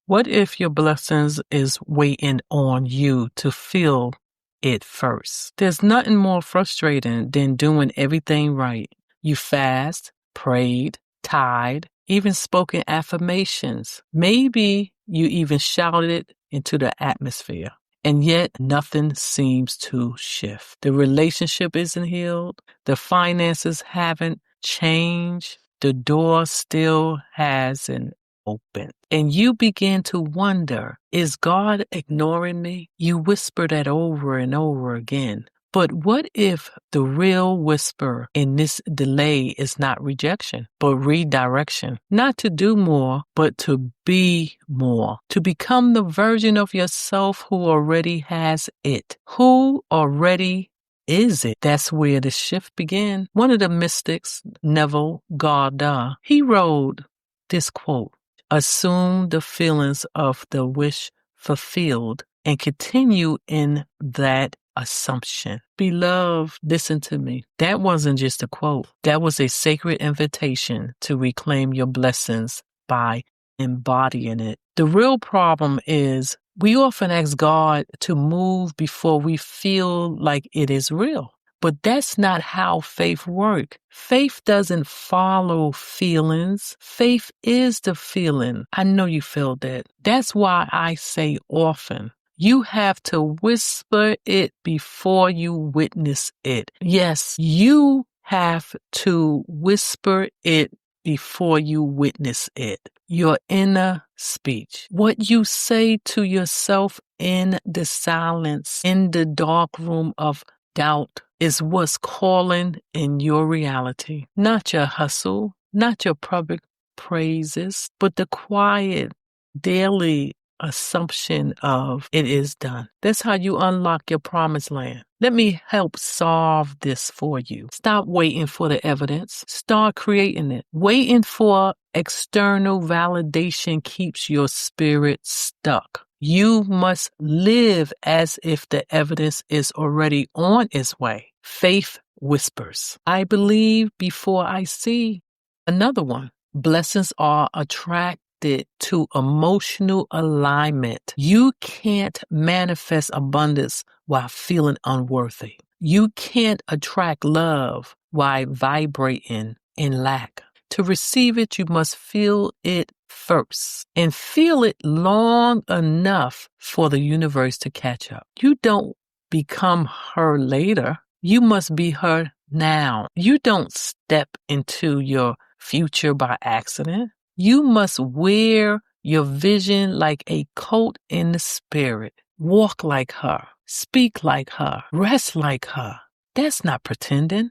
What if your blessings is waiting on you to feel it first? There's nothing more frustrating than doing everything right. You fast, prayed, tithed, even spoken affirmations. Maybe you even shouted it into the atmosphere. And yet nothing seems to shift. The relationship isn't healed. The finances haven't changed. The door still hasn't opened. And you begin to wonder, is God ignoring me? You whisper that over and over again. But what if the real whisper in this delay is not rejection, but redirection? Not to do more, but to be more. To become the version of yourself who already has it. Who already is it? That's where the shift began. One of the mystics, Neville Goddard, he wrote this quote: assume the feelings of the wish fulfilled and continue in that assumption. Beloved, listen to me. That wasn't just a quote. That was a sacred invitation to reclaim your blessings by embodying it. The real problem is we often ask God to move before we feel like it is real. But that's not how faith works. Faith doesn't follow feelings. Faith is the feeling. I know you feel that. That's why I say often, you have to whisper it before you witness it. Yes, you have to whisper it before you witness it. Your inner speech. What you say to yourself in the silence, in the dark room of doubt, is what's calling in your reality. Not your hustle, not your public praises, but the quiet, daily assumption of it is done. That's how you unlock your promised land. Let me help solve this for you. Stop waiting for the evidence. Start creating it. Waiting for external validation keeps your spirit stuck. You must live as if the evidence is already on its way. Faith whispers, I believe before I see. Another one, blessings are attracted to emotional alignment. You can't manifest abundance while feeling unworthy. You can't attract love while vibrating in lack. To receive it, you must feel it first and feel it long enough for the universe to catch up. You don't become her later. You must be her now. You don't step into your future by accident. You must wear your vision like a coat in the spirit. Walk like her. Speak like her. Rest like her. That's not pretending.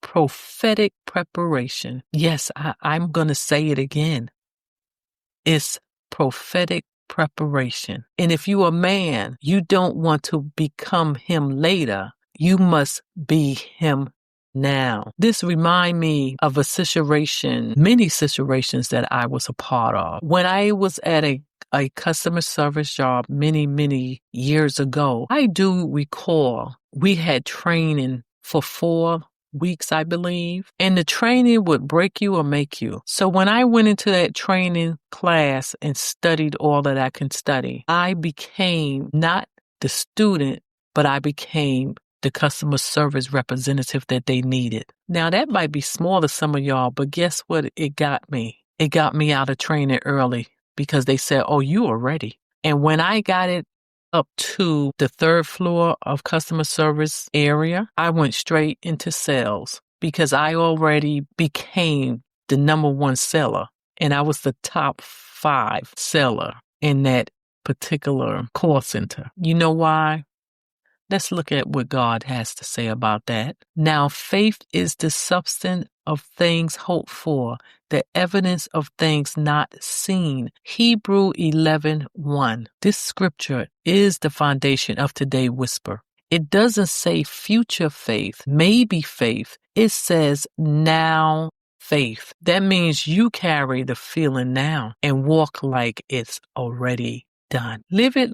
Prophetic preparation. Yes, I'm going to say it again. It's prophetic preparation. And if you're a man, you don't want to become him later. You must be him now. This reminds me of many situations that I was a part of. When I was at a customer service job many years ago, I do recall we had training for 4 weeks, I believe, and the training would break you or make you. So when I went into that training class and studied all that I can study, I became not the student, but I became the customer service representative that they needed. Now that might be small to some of y'all, but guess what it got me? It got me out of training early because they said, oh, you are ready. And when I got it up to the 3rd floor of customer service area, I went straight into sales because I already became the number 1 seller. And I was the top 5 seller in that particular call center. You know why? Let's look at what God has to say about that. Now, faith is the substance of things hoped for, the evidence of things not seen. Hebrews 11:1. This scripture is the foundation of today's whisper. It doesn't say future faith, maybe faith. It says now faith. That means you carry the feeling now and walk like it's already done. Live it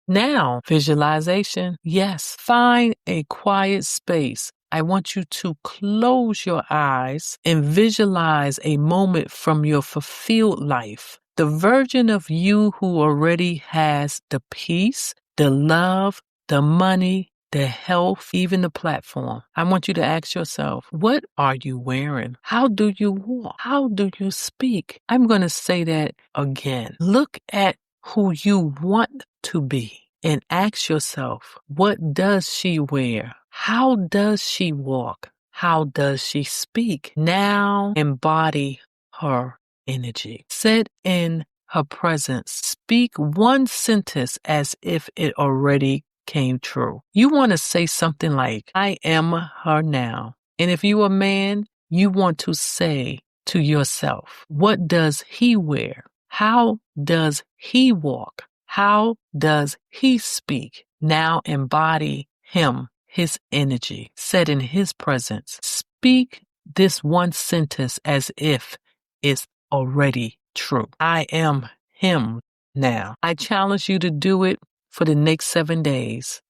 now. Visualization. Yes. Find a quiet space. I want you to close your eyes and visualize a moment from your fulfilled life. The version of you who already has the peace, the love, the money, the health, even the platform. I want you to ask yourself, what are you wearing? How do you walk? How do you speak? I'm going to say that again. Look at who you want to be and ask yourself, what does she wear? How does she walk? How does she speak? Now embody her energy. Sit in her presence. Speak one sentence as if it already came true. You want to say something like, I am her now. And if you are a man, you want to say to yourself, what does he wear? How does he walk? How does he speak? Now embody him, his energy, set in his presence. Speak this one sentence as if it's already true. I am him now. I challenge you to do it for the next 7 days.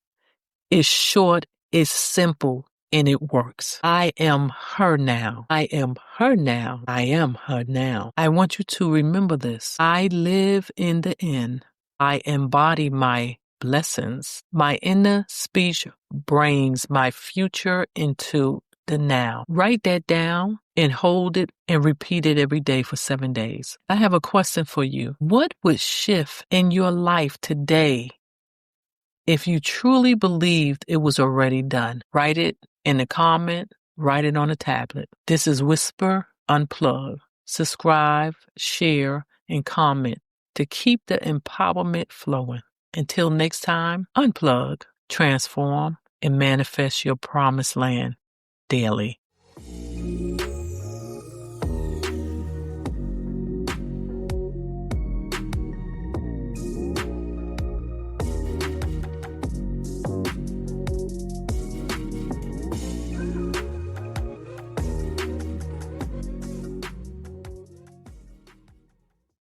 It's short, it's simple, and it works. I am her now. I am her now. I am her now. I want you to remember this. I live in the in. I embody my blessings. My inner speech brings my future into the now. Write that down and hold it and repeat it every day for 7 days. I have a question for you. What would shift in your life today if you truly believed it was already done? Write it in the comment, write it on a tablet. This is Whisper Unplugged. Subscribe, share, and comment to keep the empowerment flowing. Until next time, unplug, transform, and manifest your promised land daily.